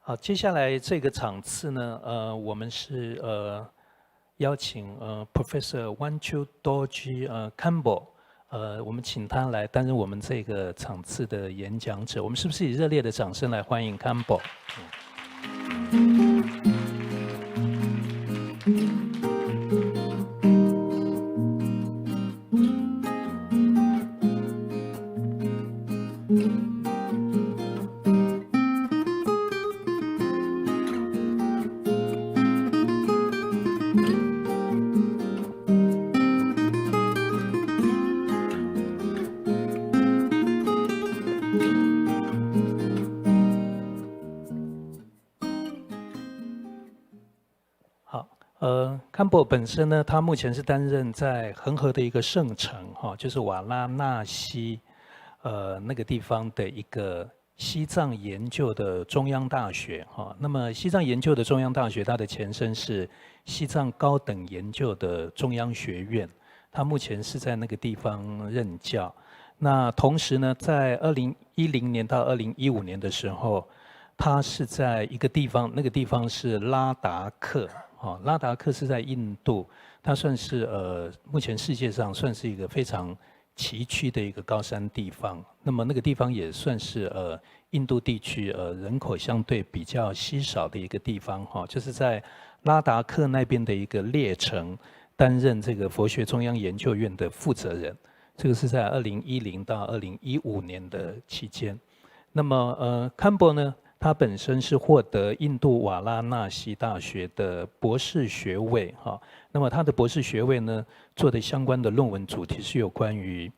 好，接下来这个场次呢，我们是邀请Professor Wangchuk Dorjee Campbell，我们请他来担任我们这个场次的演讲者。我们是不是以热烈的掌声来欢迎 Campbell？康博本身呢，他目前是担任在恒河的一个圣城，就是瓦拉纳西，那个地方的一个西藏研究的中央大学，那么西藏研究的中央大学，它的前身是西藏高等研究的中央学院，他目前是在那个地方任教。那同时呢，在2010年到2015年的时候，他是在一个地方，那个地方是拉达克。拉达克是在印度，它算是目前世界上算是一个非常崎岖的一个高山地方。那么那个地方也算是印度地区人口相对比较稀少的一个地方就是在拉达克那边的一个列城担任这个佛学中央研究院的负责人。这个是在2010到2015年的期间。那么康博呢？他本身是获得印度瓦拉纳西大学的博士学位，那么他的博士学位呢，做的相关的论文主题是有关于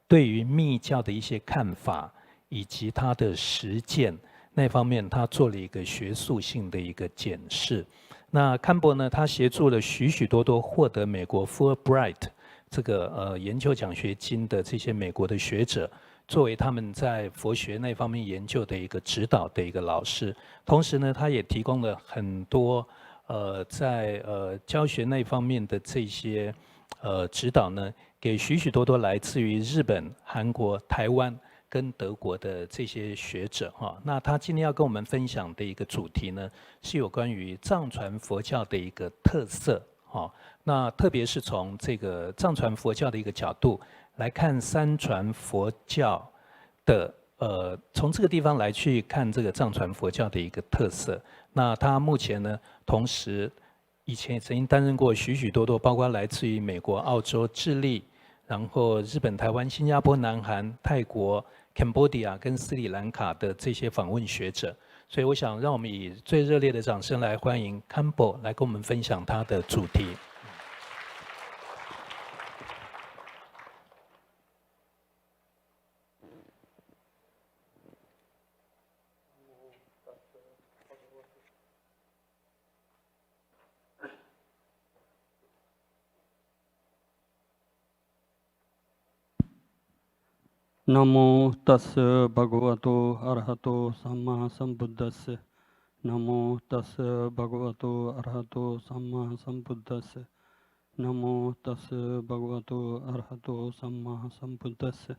对于密教的一些看法以及他的实践那方面，他做了一个学术性的一个检视。那康博呢，他协助了许许多多获得美国 Fulbright 这个研究奖学金的这些美国的学者。作为他们在佛学那方面研究的一个指导的一个老师，同时呢，他也提供了很多在教学那方面的这些指导呢，给许许多多来自于日本、韩国、台湾跟德国的这些学者那他今天要跟我们分享的一个主题呢，是有关于藏传佛教的一个特色那特别是从这个藏传佛教的一个角度。来看三传佛教的从这个地方来去看这个藏传佛教的一个特色。那他目前呢，同时以前也曾经担任过许许多多，包括来自于美国、澳洲、智利，然后日本、台湾、新加坡、南韩、泰国、Cambodia 跟斯里兰卡的这些访问学者。所以我想让我们以最热烈的掌声来欢迎 Campbell 来跟我们分享他的主题。Namo tassa bhagavato arahato samma sambuddhassa. Namo tassa bhagavato arahato samma sambuddhassa. Namo tassa bhagavato arahato samma sambuddhassa.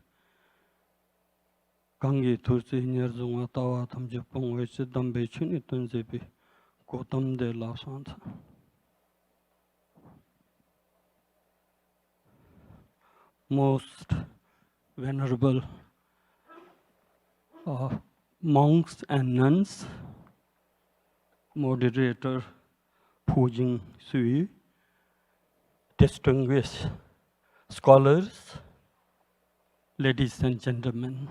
Gangi tursi nyerzunga tawa tamje pongwe siddambe chuni tunzebi gotamde la santa. Most venerable monks and nuns, moderator Pujing Sui, distinguished scholars, ladies and gentlemen.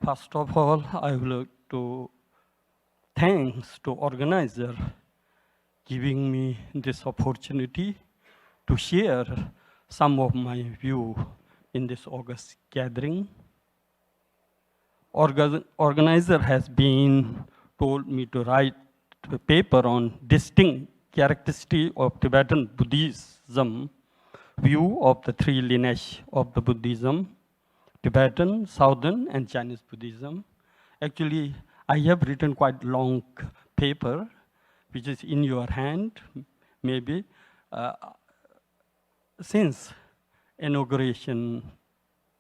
First of all, I would like to thanks to organizer giving me this opportunity to share some of my view in this August gathering. Organizer has been told me to write a paper on distinct characteristics of Tibetan Buddhism, view of the three lineage of the Buddhism, Tibetan, Southern, and Chinese Buddhism. Actually, I have written quite long paper, which is in your hand, maybe. Since inauguration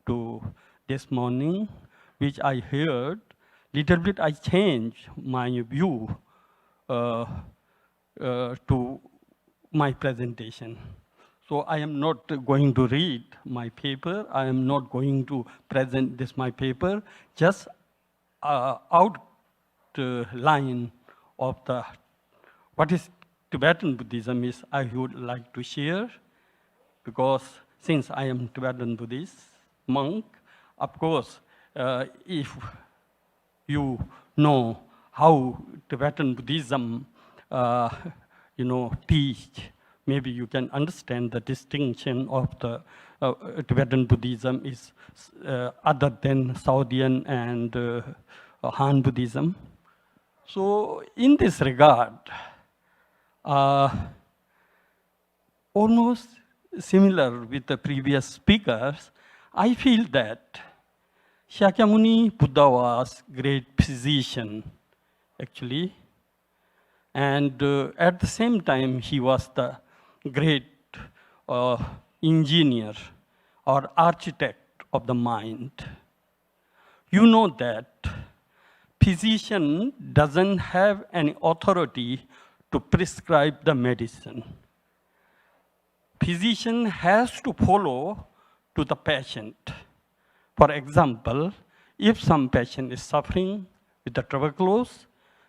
to this morning, which I heard little bit I changed my view to my presentation. So I am not going to read my paper. I am not going to present this my paper. Just outline of the what is Tibetan Buddhism is I would like to share, because since I am Tibetan Buddhist monk, of course, if you know how Tibetan Buddhism, teach, maybe you can understand the distinction of the Tibetan Buddhism is other than Saudian and Han Buddhism. So in this regard, almost similar with the previous speakers, I feel that Shakyamuni Buddha was great physician, actually. And at the same time, he was the great engineer or architect of the mind. You know that physician doesn't have any authority to prescribe the medicine. Physician has to follow to the patient. For example, if some patient is suffering with the tuberculosis,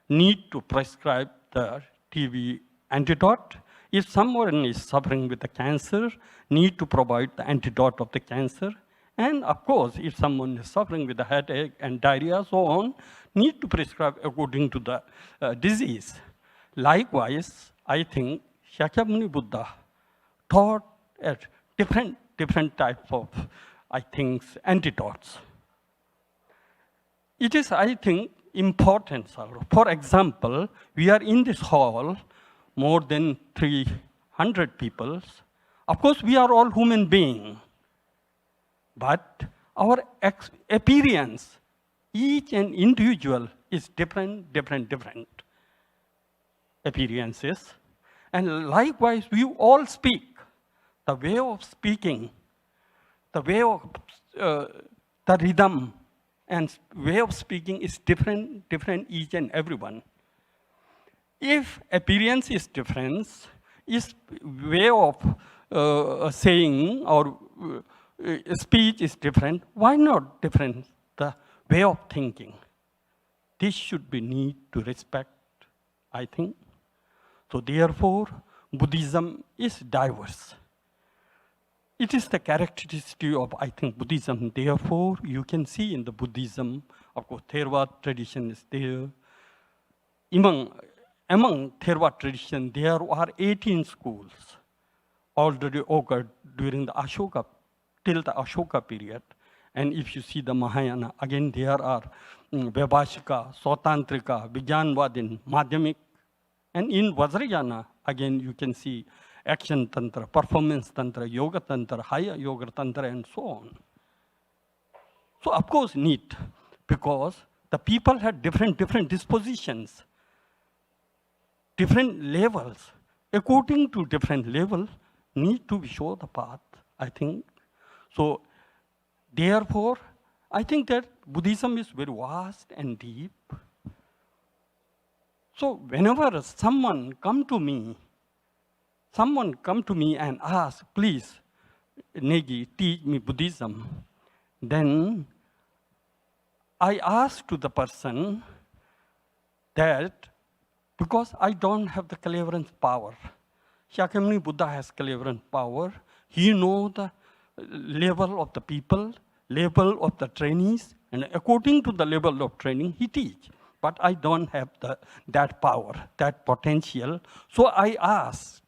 need to prescribe the TB antidote. If someone is suffering with the cancer, need to provide the antidote of the cancer. And of course, if someone is suffering with a headache and diarrhea, so on, need to prescribe according to the disease. Likewise, I think Shakyamuni Buddha taught at different types of, antidotes. It is, I think, important. For example, we are in this hall, more than 300 people. Of course, we are all human beings. But our appearance, each and individual is different appearances. And likewise, we all speak. The way of speaking, the way of the rhythm and way of speaking is different each and everyone. If appearance is different, is way of saying or speech is different, why not different the way of thinking? This should be need to respect, I think. So therefore, Buddhism is diverse. It is the characteristic of, I think, Buddhism. Therefore, you can see in the Buddhism, of course, Theravada tradition is there. Among Theravada tradition, there are 18 schools already occurred during the Ashoka, till the Ashoka period. And if you see the Mahayana, again, there are Vaibhashika, Swatantrika, Vijnanvadin, Madhyamik. And in Vajrayana, again, you can see action tantra, performance tantra, yoga tantra, higher yoga tantra, and so on. So of course need, because the people had different dispositions, different levels. According to different level, need to show the path, I think. So therefore, I think that Buddhism is very vast and deep. So whenever someone come to me and ask, please, Negi, teach me Buddhism, then I ask to the person that, because I don't have the clearance power, Shakyamuni Buddha has clearance power. He knows the level of the people, level of the trainees, and according to the level of training, he teach. But I don't have that power, that potential. So I ask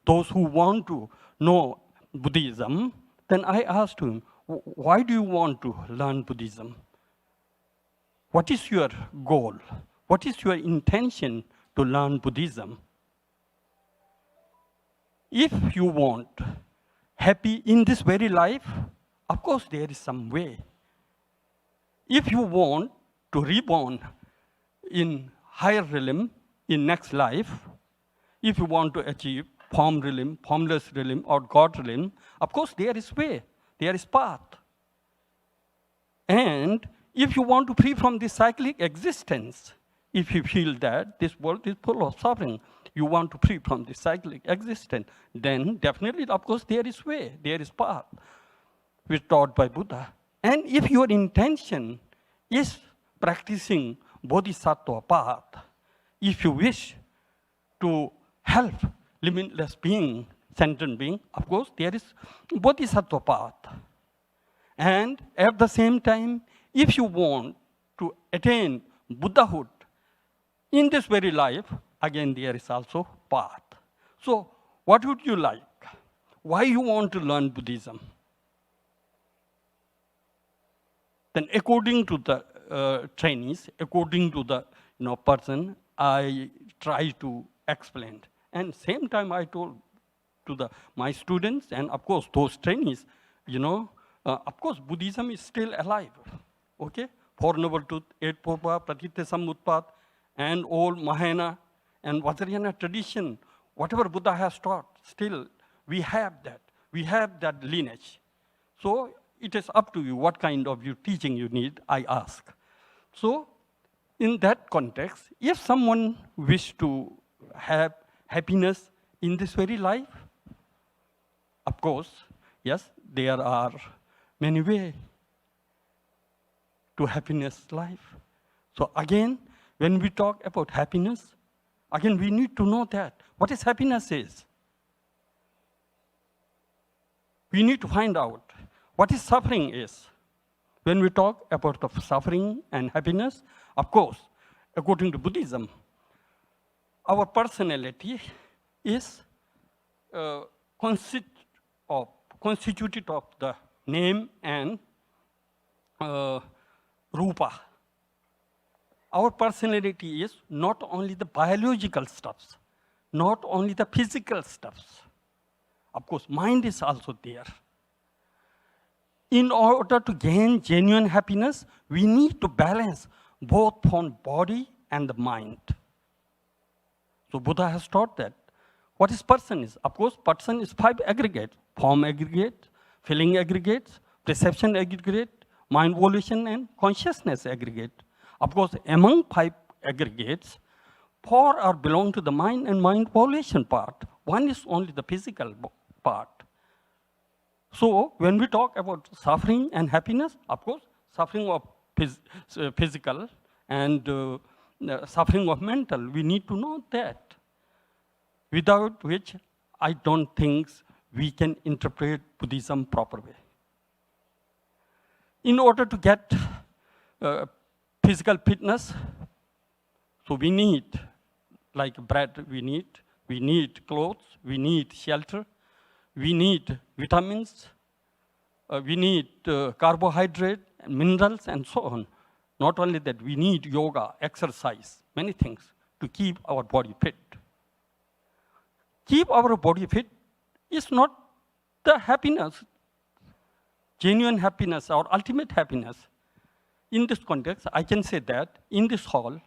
those who want to know Buddhism, then I asked him, why do you want to learn Buddhism? What is your goal? What is your intention to learn Buddhism? If you want happy in this very life, of course there is some way. If you want to reborn in higher realm, in next life, if you want to achieve form realm, formless realm, or God realm, of course there is way, there is path. And if you want to free from this cyclic existence, if you feel that this world is full of suffering, you want to free from this cyclic existence, then definitely, of course, there is way, there is path, which taught by Buddha. And if your intention is practicing bodhisattva path, if you wish to help limitless being, sentient being, of course, there is bodhisattva path. And at the same time, if you want to attain Buddhahood in this very life, again, there is also path. So, what would you like? Why you want to learn Buddhism? Then according to the trainees, according to the person, I try to explain. And same time I told to my students and of course those trainees, of course Buddhism is still alive, okay? Four Noble Truths, Eight Popa, Pratitya Samutpat, and all Mahayana and Vajrayana tradition, whatever Buddha has taught, still we have that lineage. So it is up to you what kind of teaching you need, I ask. So in that context, if someone wish to have happiness in this very life, of course, yes, there are many ways to happiness life. So again, when we talk about happiness, again, we need to know that what is happiness is. We need to find out what is suffering is. When we talk about the suffering and happiness, of course, according to Buddhism, our personality is constituted of the name and rupa. Our personality is not only the biological stuffs, not only the physical stuffs. Of course, mind is also there. In order to gain genuine happiness, we need to balance both from body and the mind. So Buddha has taught that. What is person is? Of course, person is 5 aggregates: form aggregate, feeling aggregates, perception aggregate, mind volition, and consciousness aggregate. Of course, among 5 aggregates, 4 are belong to the mind and mind volition part. 1 is only the physical part. So when we talk about suffering and happiness, of course, suffering of physical and suffering of mental, we need to know that. Without which, I don't think we can interpret Buddhism proper way. In order to get physical fitness, so we need, like bread, we need clothes, we need shelter, we need vitamins, we need carbohydrate, and minerals, and so on. Not only that, we need yoga, exercise, many things to keep our body fit. Keep our body fit is not the happiness, genuine happiness or ultimate happiness. In this context, I can say that in this hall,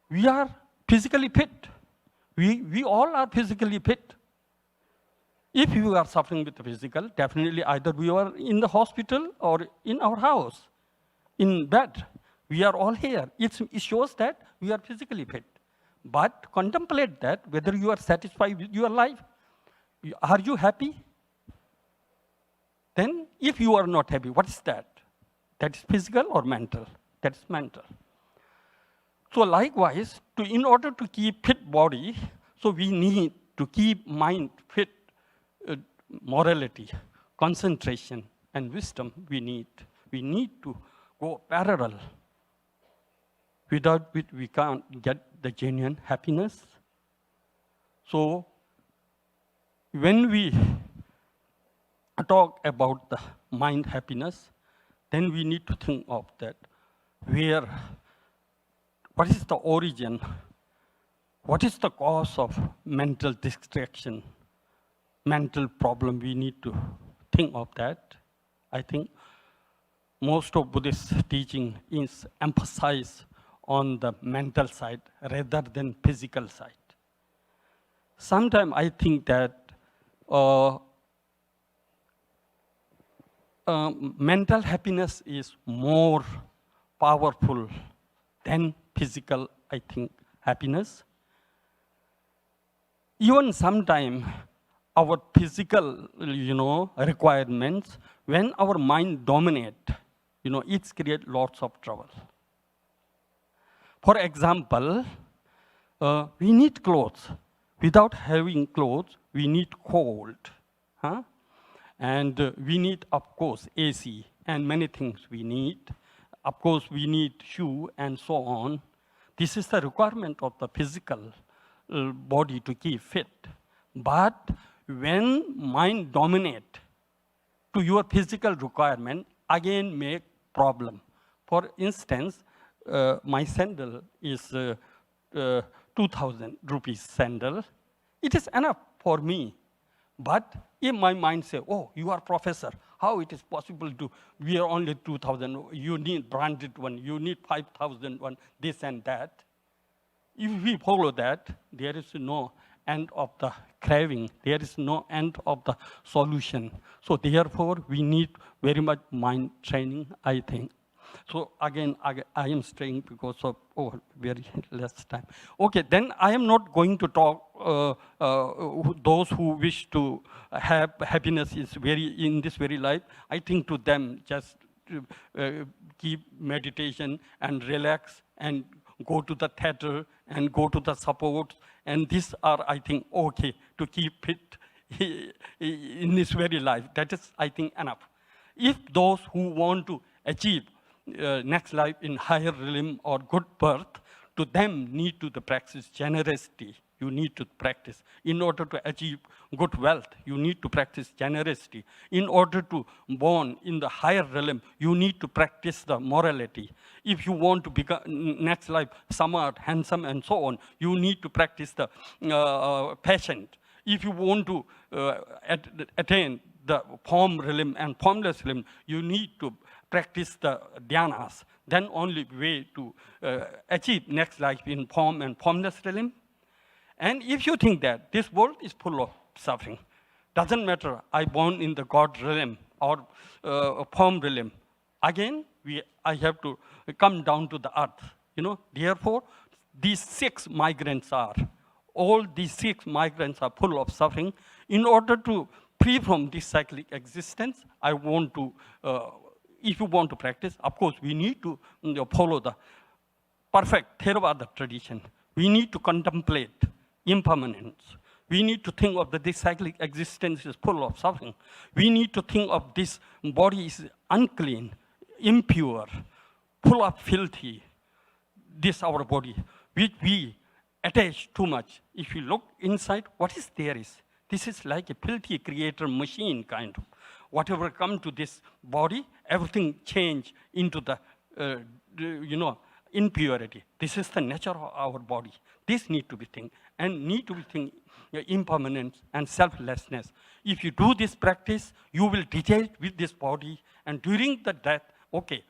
we are physically fit. We all are physically fit. If you are suffering with the physical, definitely either we are in the hospital or in our house, in bed. We are all here. It shows that we are physically fit. But contemplate that, whether you are satisfied with your life. Are you happy? Then, if you are not happy, what is that? That is physical or mental? That is mental. So likewise, in order to keep fit body, so we need to keep mind fit, morality, concentration, and wisdom we need. We need to go parallel. Without which we can't get the genuine happiness. So when we talk about the mind happiness, then we need to think of that. What is the origin? What is the cause of mental distraction, mental problem? We need to think of that. I think most of Buddhist teaching is emphasized on the mental side rather than physical side. Sometimes I think that mental happiness is more powerful than physical, I think, happiness. Even sometimes our physical, requirements, when our mind dominate, it creates lots of trouble. For example, we need clothes. Without having clothes, we need cold. Huh? And we need, of course, AC and many things we need. Of course, we need shoe and so on. This is the requirement of the physical body to keep fit. But when mind dominate to your physical requirement, again make problem. For instance, my sandal is 2,000 rupees sandal. It is enough for me. But if my mind say, oh, you are professor, how it is possible to wear only 2,000, you need branded one, you need 5,000 one, this and that. If we follow that, there is no end of the craving, there is no end of the solution. So therefore, we need very much mind training, I think. So again, I am straying because of very less time. Okay, then I am not going to talk those who wish to have happiness in this very life. I think to them just keep meditation and relax and go to the theater and go to the support. And these are, I think, okay to keep it in this very life. That is, I think, enough. If those who want to achieve next life in higher realm or good birth, to them need to practice generosity. You need to practice. In order to achieve good wealth, you need to practice generosity. In order to born in the higher realm, you need to practice the morality. If you want to become next life smart, handsome, and so on, you need to practice the patient. If you want to attain the form realm and formless realm, you need to practice the dhyanas. Then only way to achieve next life in form and formless realm. And if you think that this world is full of suffering, doesn't matter, I born in the God realm or form realm, again, I have to come down to the earth. Therefore, these 6 migrants are, all these 6 migrants are full of suffering. In order to free from this cyclic existence, I want to, if you want to practice, of course, we need to follow the perfect Theravada tradition. We need to contemplate impermanence. We need to think of that this cyclic existence is full of suffering. We need to think of this body is unclean, impure, full of filthy. This our body, which we attach too much. If you look inside, what is there is? This is like a filthy creator machine kind of. Whatever come to this body, everything change into the, impurity. This is the nature of our body. This need to be think, and need to be think impermanence and selflessness. If you do this practice, you will detach with this body, and during the death, okay,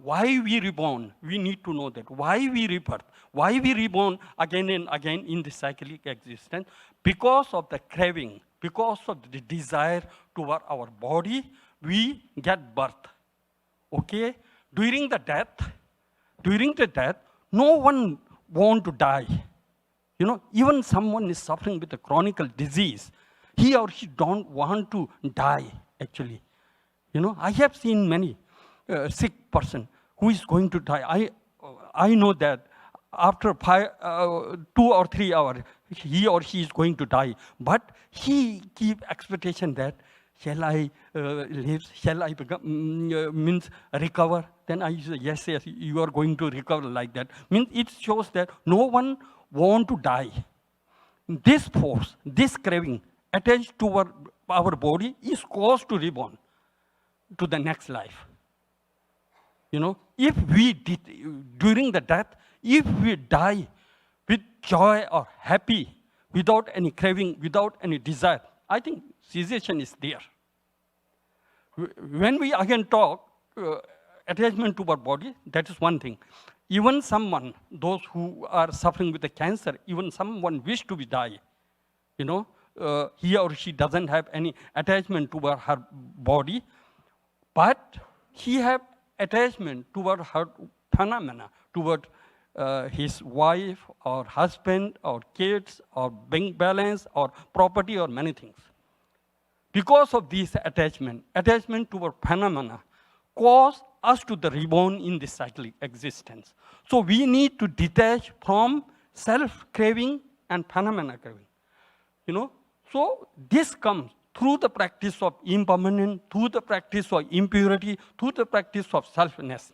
why we reborn? We need to know that. Why we rebirth? Why we reborn again and again in the cyclic existence? Because of the craving, because of the desire toward our body, we get birth. Okay? During the death, no one want to die. Even someone is suffering with a chronic disease, he or she don't want to die, actually. I have seen many sick person who is going to die. I know that after 2 or 3 hours, he or she is going to die. But he keep expectation that, shall I live? Shall I become, recover? Then I say, yes, you are going to recover like that. Means it shows that no one want to die. This force, this craving attached to our body is caused to reborn to the next life. If we did, during the death, if we die with joy or happy, without any craving, without any desire, I think cessation is there. When we again talk attachment to our body, that is one thing. Even someone, those who are suffering with the cancer, even someone wish to be die, he or she doesn't have any attachment toward her body, but he have attachment toward her phenomena toward his wife or husband or kids or bank balance or property or many things. Because of this attachment toward phenomena cause us to the reborn in this cyclic existence. So we need to detach from self-craving and phenomena craving. So this comes through the practice of impermanence, through the practice of impurity, through the practice of selfness.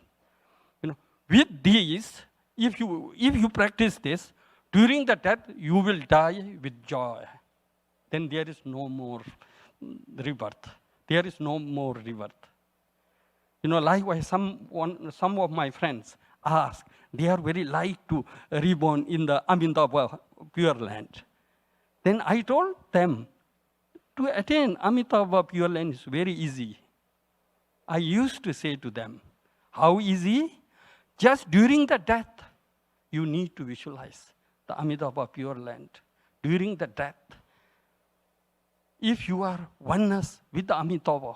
With these, if you practice this, during the death, you will die with joy. Then there is no more rebirth. There is no more rebirth. Likewise, some of my friends ask, they are very like to reborn in the Amitabha Pure Land. Then I told them, to attain Amitabha Pure Land is very easy. I used to say to them, how easy? Just during the death, you need to visualize the Amitabha Pure Land. During the death, if you are oneness with the Amitabha,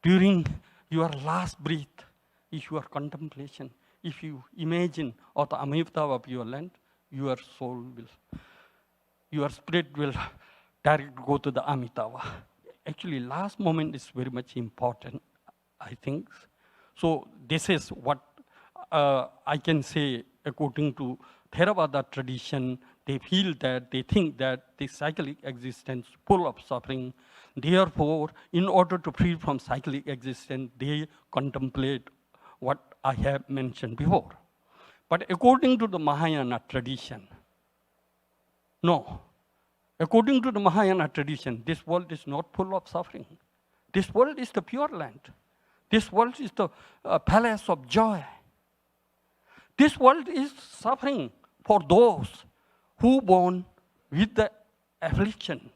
during your last breath, if you are contemplation, if you imagine of the Amitabha Pure Land, your soul will, your spirit will directly go to the Amitabha. Actually, last moment is very much important, I think. So this is what I can say according to Theravada tradition. They feel that, they think that the cyclic existence full of suffering. Therefore, in order to free from cyclic existence, they contemplate what I have mentioned before. But according to the Mahayana tradition, no. According to the Mahayana tradition, this world is not full of suffering. This world is the pure land. This world is the palace of joy. This world is suffering for those who born with the affliction,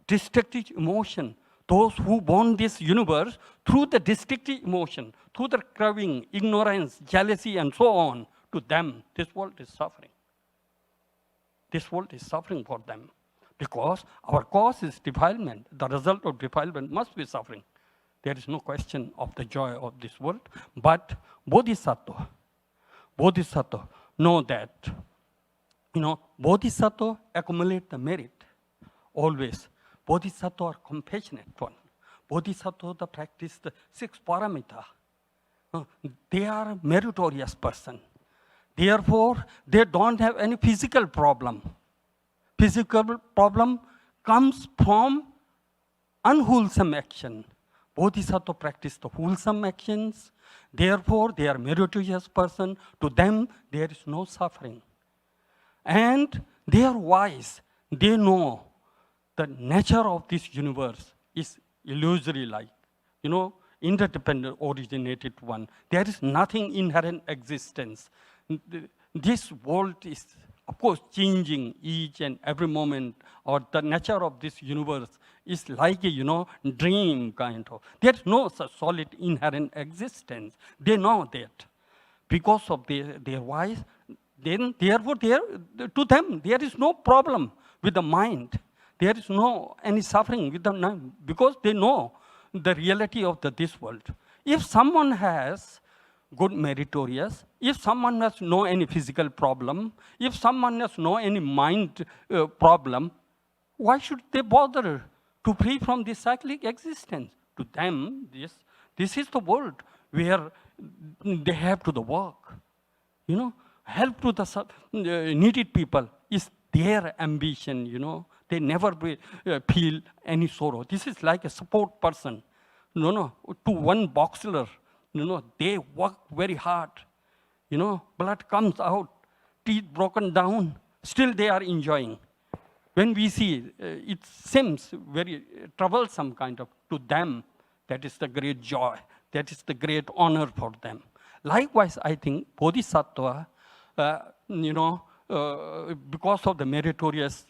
destructive emotion, those who born this universe through the destructive emotion, through the craving, ignorance, jealousy, and so on. To them, this world is suffering. This world is suffering for them because our cause is defilement. The result of defilement must be suffering. There is no question of the joy of this world, but Bodhisattva know that, Bodhisattva accumulate the merit always. Bodhisattva are compassionate one. Bodhisattva practice the 6 paramita. They are a meritorious person. Therefore, they don't have any physical problem. Physical problem comes from unwholesome action. Bodhisattva practice the wholesome actions. Therefore, they are meritorious person. To them, there is no suffering. And they are wise. They know the nature of this universe is illusory like, interdependent originated one. There is nothing inherent existence. This world is, of course, changing each and every moment, or the nature of this universe is like a, dream kind of. There's no such solid inherent existence. They know that. Because of their wise, then therefore to them there is no problem with the mind. There is no any suffering with the mind because they know the reality of this world. If someone has good meritorious, if someone has no any physical problem, if someone has no any mind problem, why should they bother to free from this cyclic existence? To them, this is the world where they have to the work. Help to the needed people is their ambition, They never feel any sorrow. This is like a support person. To one boxer, they work very hard. Blood comes out, teeth broken down, still they are enjoying. When we see, it seems very troublesome kind of. To them, that is the great joy. That is the great honor for them. Likewise, I think Bodhisattva, because of the meritorious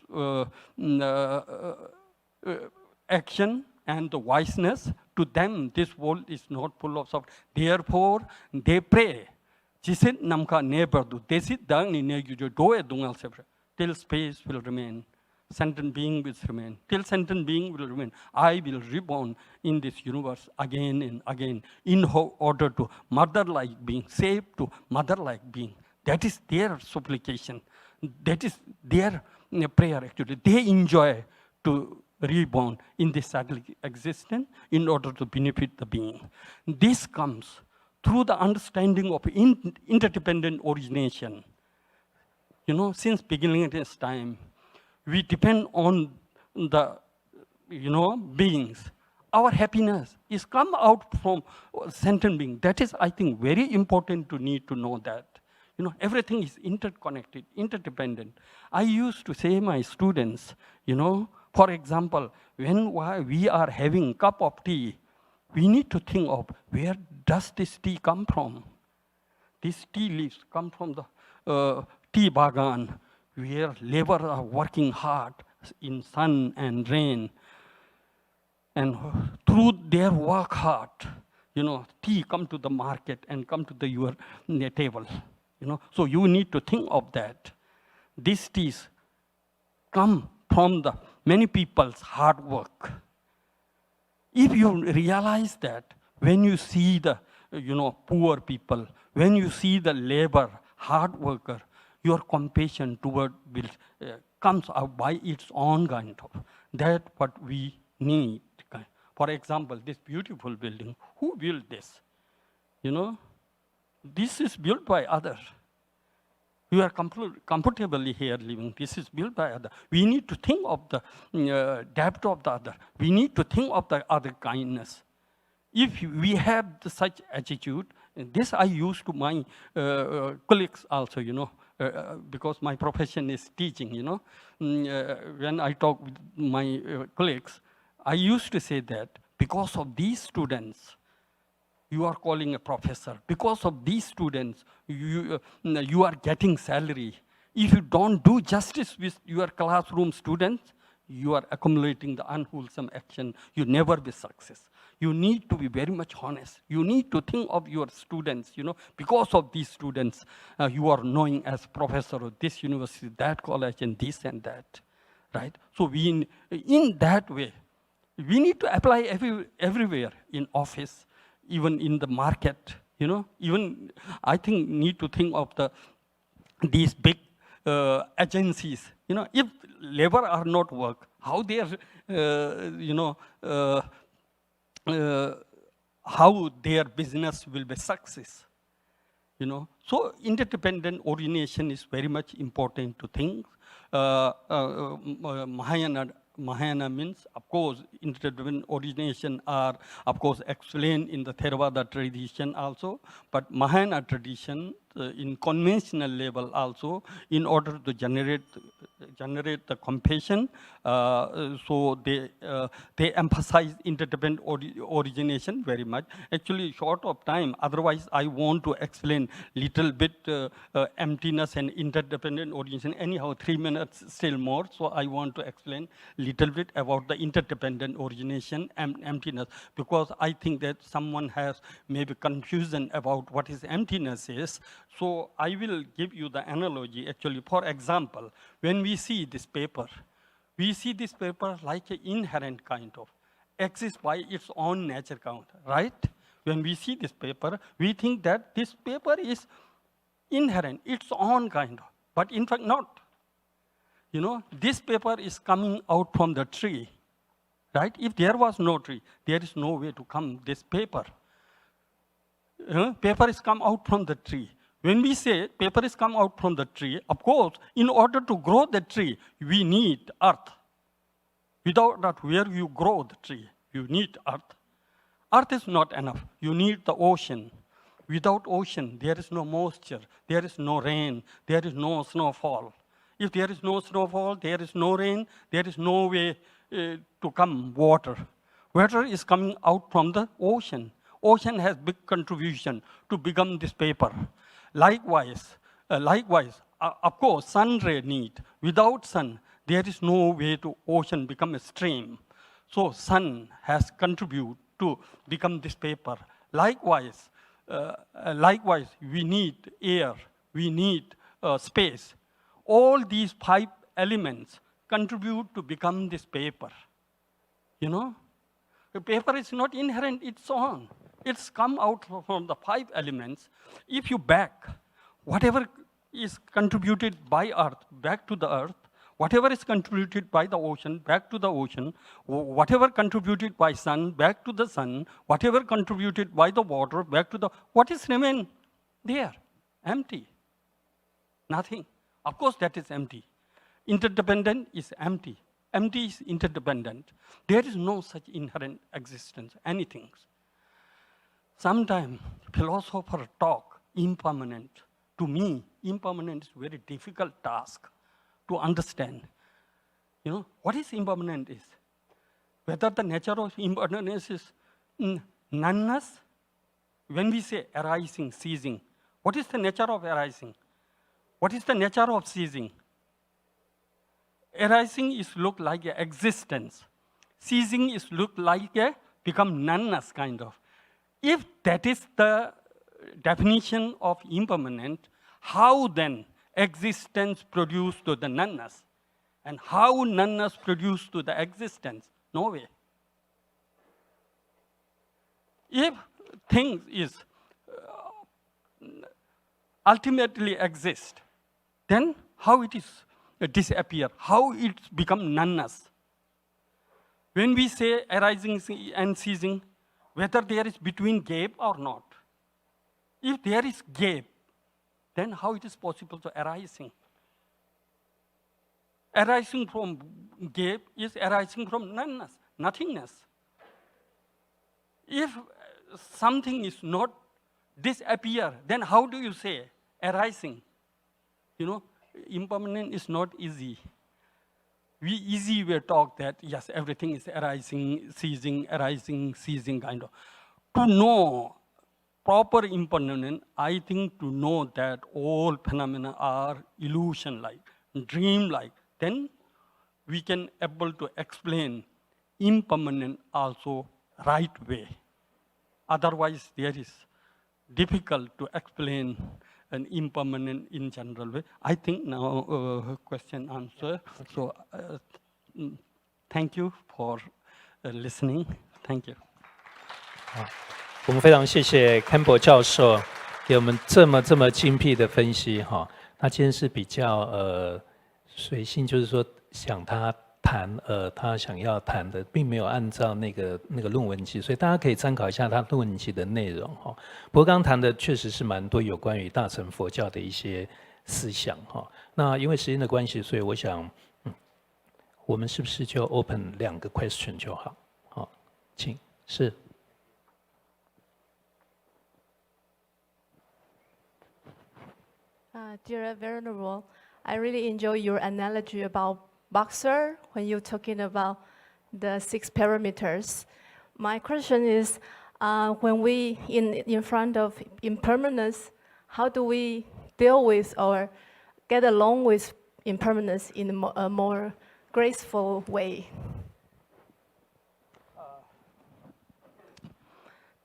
action and the wiseness, to them this world is not full of suffering. Therefore, they pray. Jisit namka neberdu, desit dang ni Negi jo doe dungal sebre, till space will remain. sentient being will remain. Till sentient being will remain, I will reborn in this universe again and again in order to mother-like being, save to mother-like being. That is their supplication. That is their prayer actually. They enjoy to reborn in this cyclic existence in order to benefit the being. This comes through the understanding of interdependent origination. You know, since beginning of this time, we depend on the, beings. Our happiness is come out from sentient being. That is, I think, very important to need to know that. You know, everything is interconnected, interdependent. I used to say my students, for example, when we are having cup of tea, we need to think of where does this tea come from? These tea leaves come from the tea bagan, where laborers are working hard in sun and rain. And through their work hard, tea come to the market and come to your table. So you need to think of that. These teas come from the many people's hard work. If you realize that, when you see the poor people, when you see the labor, hard worker, your compassion toward will comes out by its own kind of. That's what we need. For example, this beautiful building, who built this? This is built by others. You are comfortably here living. This is built by others. We need to think of the depth of the other. We need to think of the other kindness. If we have such attitude, this I use to my colleagues also, because my profession is teaching, when I talk with my colleagues, I used to say that because of these students, you are calling a professor. Because of these students, you are getting salary. If you don't do justice with your classroom students, you are accumulating the unwholesome action. You never be success. You need to be very much honest. You need to think of your students, because of these students, you are knowing as professor of this university, that college, and this and that, right? So we, in that way, we need to apply everywhere, in office, even in the market, even I think need to think of these big agencies, if labor are not work, how they are, how their business will be success, So interdependent origination is very much important to think. Mahayana means, of course, interdependent origination are, of course, explained in the Theravada tradition also, but Mahayana tradition in conventional level also, in order to generate the compassion, so they emphasize interdependent origination very much. Actually, short of time, otherwise I want to explain little bit emptiness and interdependent origination. Anyhow, 3 minutes still more, so I want to explain little bit about the interdependent origination and emptiness, because I think that someone has maybe confusion about what is emptiness is. So I will give you the analogy. Actually, for example, when we see this paper like an inherent kind of, exists by its own nature count, right? When we see this paper, we think that this paper is inherent, its own kind of, but in fact not. This paper is coming out from the tree, right? If there was no tree, there is no way to come this paper. Paper is come out from the tree. When we say paper is come out from the tree, of course, in order to grow the tree, we need earth. Without that, where you grow the tree, you need earth. Earth is not enough. You need the ocean. Without ocean, there is no moisture, there is no rain, there is no snowfall. If there is no snowfall, there is no rain, there is no way to come water. Water is coming out from the ocean. Ocean has big contribution to become this paper. Likewise, of course, sun ray need. Without sun, there is no way to ocean become a stream. So sun has contributed to become this paper. Likewise, we need air, we need space. All these 5 elements contribute to become this paper? You know? The paper is not inherent its own. It's come out from the 5 elements. If you back whatever is contributed by earth back to the earth, whatever is contributed by the ocean back to the ocean, whatever contributed by sun back to the sun, whatever contributed by the water back to the, what is remain there? Empty. Nothing. Of course that is empty. Interdependent is empty. Empty is interdependent. There is no such inherent existence, anything. Sometimes philosophers talk impermanent. To me, impermanent is a very difficult task to understand. You know, what is impermanent is? Whether the nature of impermanence is noneness, when we say arising, ceasing, what is the nature of arising? What is the nature of ceasing? Arising is look like a existence. Ceasing is look like a become noneness kind of. If that is the definition of impermanent, how then existence produced to the noneness? And how noneness produced to the existence? No way. If things is ultimately exist, then how it is disappear? How it become noneness? When we say arising and ceasing, whether there is between gap or not. If there is gap, then how it is possible to arising? Arising from gap is arising from noneness, nothingness. If something is not disappear, then how do you say arising? You know, impermanent is not easy. We easy way talk that, yes, everything is arising, ceasing kind of. To know proper impermanent, I think to know that all phenomena are illusion-like, dream-like, then we can able to explain impermanent also right way. Otherwise, there is difficult to explain an impermanent in general way. I think now question answer. So thank you for listening. Thank you. 我们非常谢谢 Campbell 教授给我们这么精辟的分析哈。他今天是比较随性，就是说想他谈他想要谈的，并没有按照那个论文集，所以大家可以参考一下他论文集的内容哈。不过刚刚谈的确实是蛮多有关于大乘佛教的一些思想哈。那因为时间的关系，所以我想，我们是不是就 open 2个 question 就好？好，请是。Dear Venerable, I really enjoy your analogy about boxer when you're talking about the 6 parameters. My question is, when we in front of impermanence, how do we deal with or get along with impermanence in a more graceful way?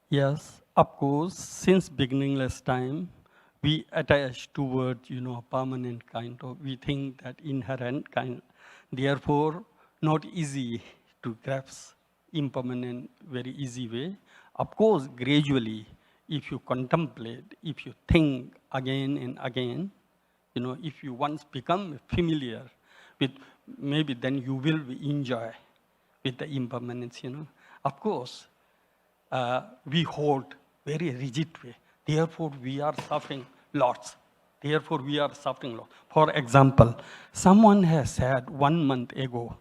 Yes, of course, since beginningless time, we attach toward, permanent kind of, we think that inherent kind, therefore not easy to grasp impermanent very easy way. Of course, gradually, if you contemplate, if you think again and again, if you once become familiar with, maybe then you will enjoy with the impermanence, Of course, we hold very rigid way. Therefore, we are suffering lots. Therefore, we are suffering lots. For example, someone has said 1 month ago,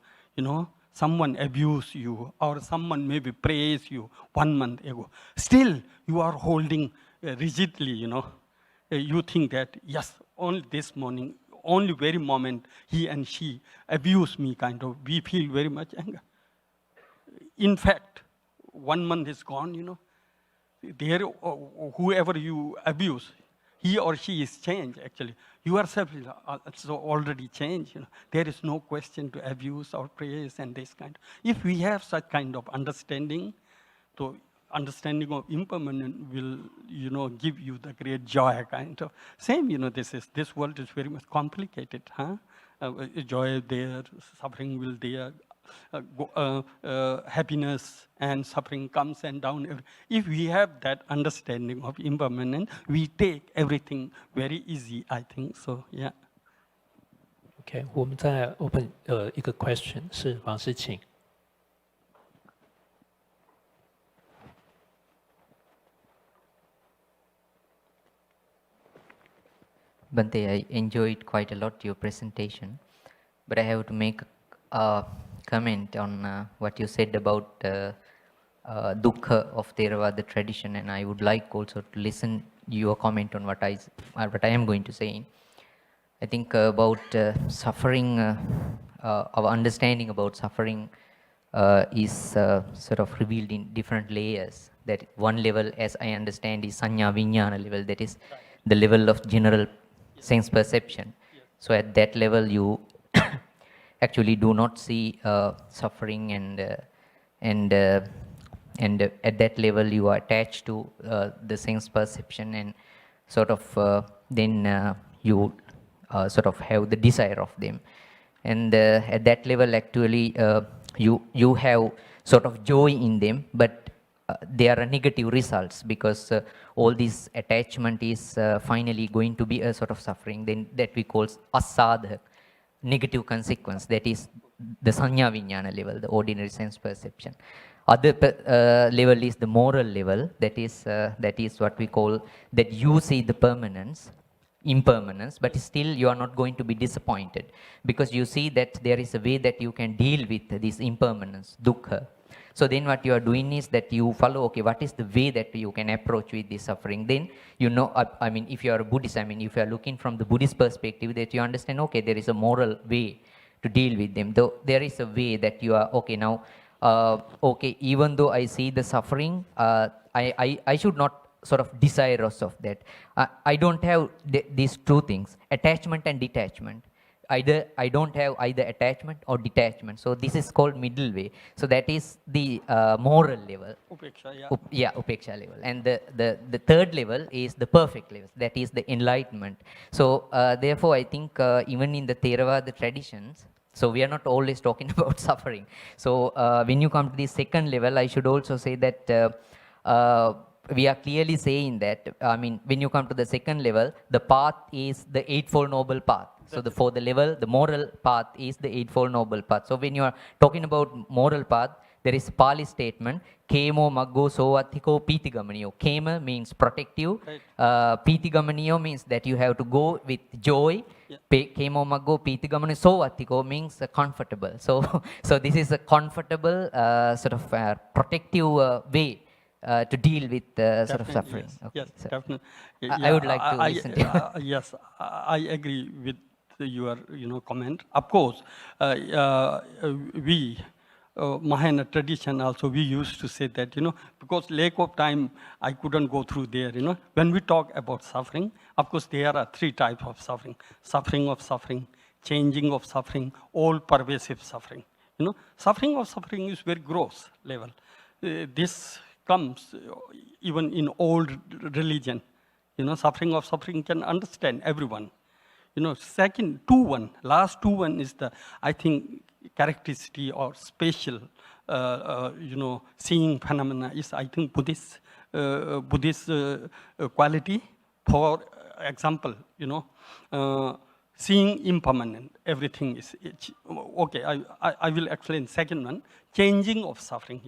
someone abused you, or someone maybe praised you 1 month ago. Still, you are holding rigidly, You think that, yes, only this morning, only very moment he and she abused me, kind of. We feel very much anger. In fact, 1 month is gone, There, whoever you abuse, he or she is changed, actually. Yourself is also already changed. There is no question to abuse or praise and this kind. If we have such kind of understanding, so understanding of impermanent will, give you the great joy, kind of. Same, this world is very much complicated, huh? joy there, suffering will there, happiness and suffering comes and down. If we have that understanding of impermanence, we take everything very easy, I think. So, yeah. OK， 我们再 open 一个 question， 是王师请。Bante, I enjoyed quite a lot your presentation, but I have to make a comment on what you said about dukkha of Theravada tradition, and I would like also to listen your comment on what I am going to say. I think about suffering, our understanding about suffering is sort of revealed in different layers. That one level, as I understand, is sanya vijnana level, that is the level of general sense perception. So at that level, you actually do not see suffering, and at that level, you are attached to the sense perception, and sort of then you sort of have the desire of them. And at that level, actually, you have sort of joy in them, but there are negative results, because all this attachment is finally going to be a sort of suffering, then that we call asadhak, negative consequence. That is the sanya vijnana level, the ordinary sense perception. Other level is the moral level. That is what we call, that you see the permanence, impermanence, but still you are not going to be disappointed, because you see that there is a way that you can deal with this impermanence, dukkha. So then what you are doing is that you follow, okay, what is the way that you can approach with this suffering? Then you know, I mean, if you are a Buddhist, I mean, if you are looking from the Buddhist perspective, that you understand, okay, there is a moral way to deal with them. Though there is a way that you are, okay, now, okay, even though I see the suffering, I should not sort of desirous of that. I don't have these two things, attachment and detachment. Either I don't have either attachment or detachment. So this is called middle way. So that is the moral level. Upeksha, yeah. Upeksha level. And the third level is the perfect level. That is the enlightenment. So therefore, I think even in the Theravada traditions, so we are not always talking about suffering. So when you come to the second level, I should also say that we are clearly saying that, I mean, when you come to the second level, the path is the Eightfold Noble Path. So for the level, the moral path is the Eightfold Noble Path. So when you are talking about moral path, there is a Pali statement, Kemo Maggo Sovathiko Pitigamaniyo. Kema means protective. Pitigamaniyo means that you have to go with joy. Kemo Maggo Pitigamaniyo Sovathiko means comfortable. So this is a comfortable sort of protective way to deal with sort of suffering. Yes, okay, yes, so definitely. I would like to listen to you. Yes, I agree with your comment. Of course, we Mahayana tradition also, we used to say that, because lack of time, I couldn't go through there, When we talk about suffering, of course, there are three types of suffering. Suffering of suffering, changing of suffering, all pervasive suffering. Suffering of suffering is very gross level. This comes even in old religion. Suffering of suffering can understand everyone. Second, last two one is the, I think, characteristic or special, seeing phenomena is, I think, Buddhist quality. For example, seeing impermanent, everything is, okay, I will explain second one, changing of suffering,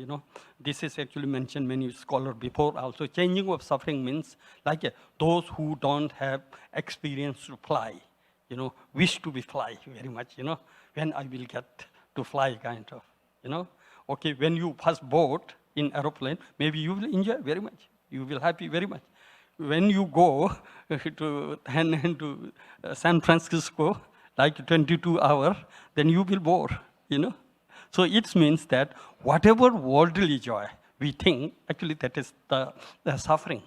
This is actually mentioned many scholars before also. Changing of suffering means like those who don't have experience to fly, wish to be fly very much, when I will get to fly kind of, Okay, when you first board in aeroplane, maybe you will enjoy very much. You will happy very much. When you go to San Francisco, like 22 hours, then you will bore, So it means that whatever worldly joy we think, actually that is the suffering.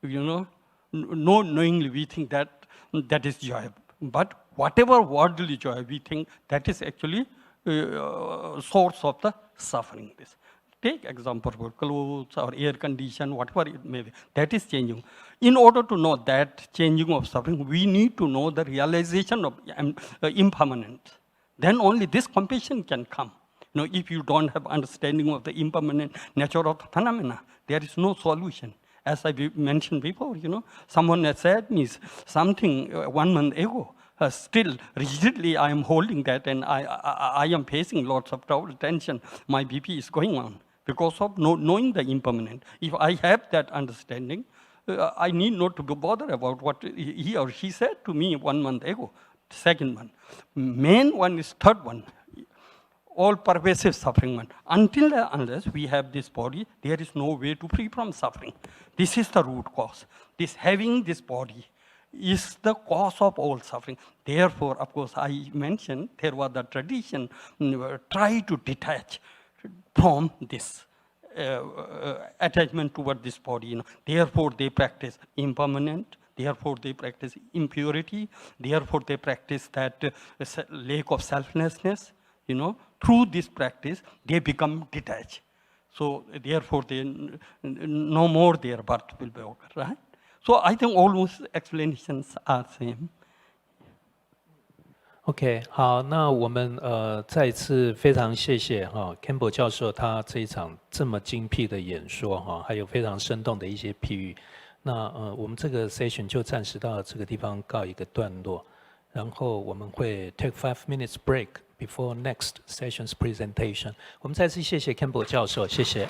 No knowingly we think that is joy. But whatever worldly joy we think, that is actually source of the suffering. Take example for clothes or air condition, whatever it may be, that is changing. In order to know that changing of suffering, we need to know the realization of impermanence. Then only this compassion can come. If you don't have understanding of the impermanent nature of the phenomena, there is no solution. As I mentioned before, someone has said me something 1 month ago. Still, rigidly, I am holding that, and I am facing lots of trouble, tension. My BP is going on because of knowing the impermanent. If I have that understanding, I need not to be bothered about what he or she said to me 1 month ago. Second one. Main one is third one. All pervasive suffering one. Until and unless we have this body, there is no way to free from suffering. This is the root cause. This having this body is the cause of all suffering. Therefore, of course, I mentioned there was the tradition try to detach from this attachment toward this body. Therefore, they practice impermanent. Therefore, they practice impurity. Therefore, they practice that lack of selflessness. Through this practice, they become detached. So, therefore, no more their birth will be over, right? So, I think almost explanations are same. OK， 好，那我们再一次非常谢谢Campbell 教授他这一场这么精辟的演说还有非常生动的一些譬喻。那我们这个 session 就暂时到这个地方告一个段落，然后我们会 take 5 minutes break before next session's presentation。我们再次谢谢 Campbell 教授，谢谢。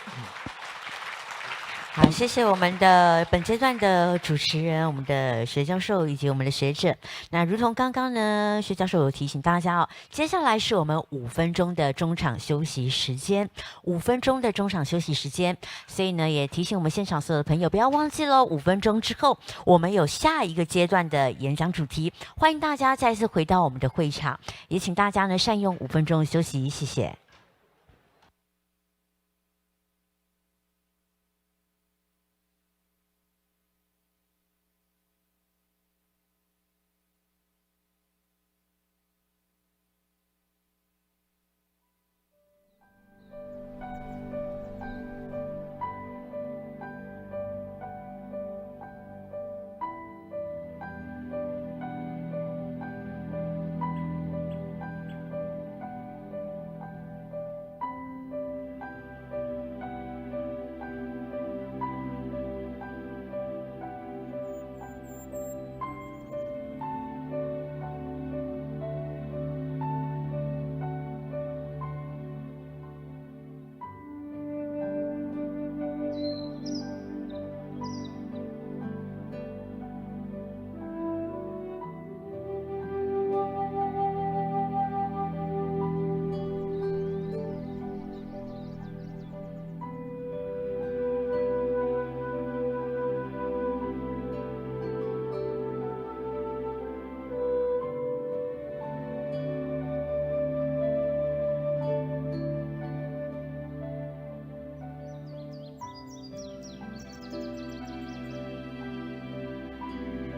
好，谢谢我们的本阶段的主持人，我们的学教授以及我们的学者。那如同刚刚呢，学教授有提醒大家接下来是我们5分钟的中场休息时间，5分钟的中场休息时间。所以呢，也提醒我们现场所有的朋友，不要忘记了，5分钟之后我们有下一个阶段的演讲主题，欢迎大家再次回到我们的会场，也请大家呢善用5分钟休息，谢谢。